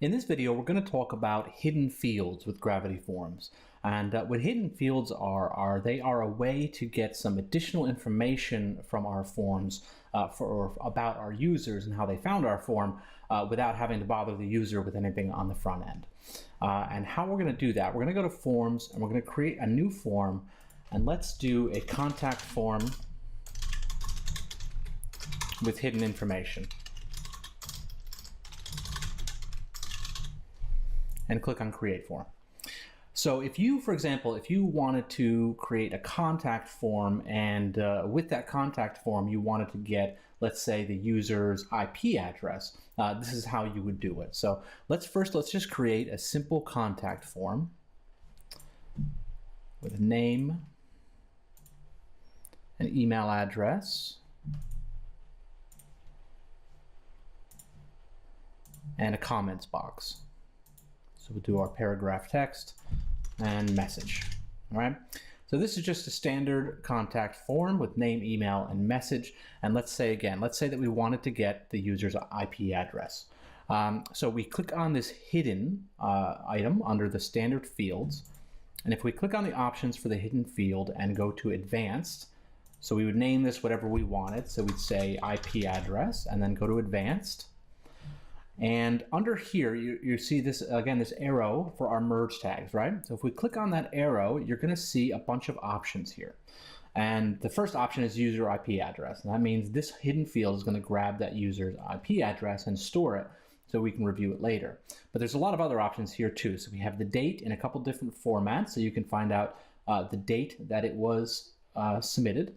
In this video, we're going to talk about hidden fields with Gravity Forms. And what hidden fields are they are a way to get some additional information from our forms about our users and how they found our form without having to bother the user with anything on the front end. And how we're going to do that, we're going to go to Forms and we're going to create a new form. And let's do a contact form with hidden information. And click on Create Form. So if you, for example, if you wanted to create a contact form and with that contact form you wanted to get, let's say, the user's IP address, this is how you would do it. So let's just create a simple contact form with a name, an email address, and a comments box. So we'll do our paragraph text and message, all right? So this is just a standard contact form with name, email, and message. And let's say that we wanted to get the user's IP address. So we click on this hidden item under the standard fields. And if we click on the options for the hidden field and go to advanced, so we would name this whatever we wanted. So we'd say IP address and then go to advanced. And under here, you see this, again, this arrow for our merge tags, right? So if we click on that arrow, you're going to see a bunch of options here. And the first option is user IP address. And that means this hidden field is going to grab that user's IP address and store it so we can review it later. But there's a lot of other options here too. So we have the date in a couple different formats, so you can find out the date that it was submitted.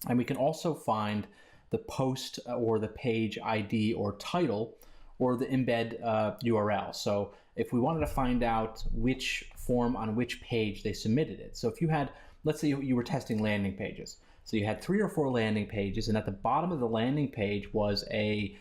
And we can also find the post or the page ID or title, or the embed URL. So if we wanted to find out which form on which page they submitted it. So if you had, let's say you were testing landing pages. So you had 3 or 4 landing pages, and at the bottom of the landing page was a,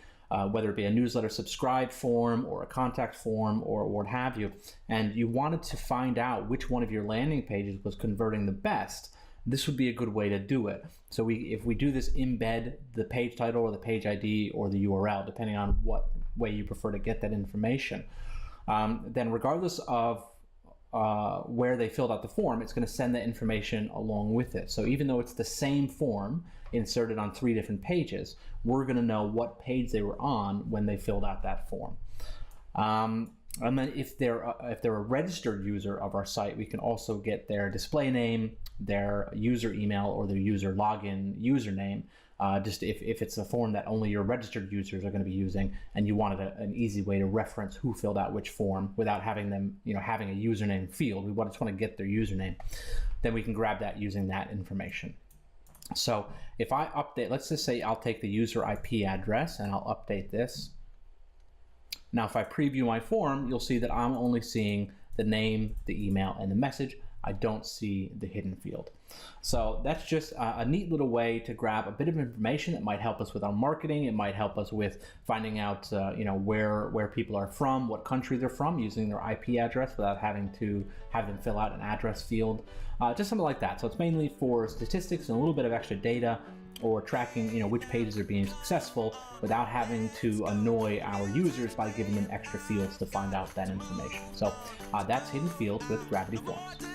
whether it be a newsletter subscribe form or a contact form or what have you, and you wanted to find out which one of your landing pages was converting the best, this would be a good way to do it. So if we do this embed the page title or the page ID or the URL, depending on what way you prefer to get that information, then regardless of where they filled out the form, it's going to send that information along with it. So even though it's the same form inserted on 3 different pages, we're going to know what page they were on when they filled out that form. And then if they're a registered user of our site, we can also get their display name, their user email, or their user login username, just if it's a form that only your registered users are going to be using, and you wanted an easy way to reference who filled out which form without having them, having a username field. We just want to get their username. Then we can grab that using that information. So if I update, let's just say I'll take the user IP address and I'll update this. Now, if I preview my form, you'll see that I'm only seeing the name, the email, and the message. I don't see the hidden field. So that's just a neat little way to grab a bit of information that might help us with our marketing. It might help us with finding out, where people are from, what country they're from, using their IP address without having to have them fill out an address field, just something like that. So it's mainly for statistics and a little bit of extra data, or tracking, which pages are being successful without having to annoy our users by giving them extra fields to find out that information. So that's Hidden Fields with Gravity Forms.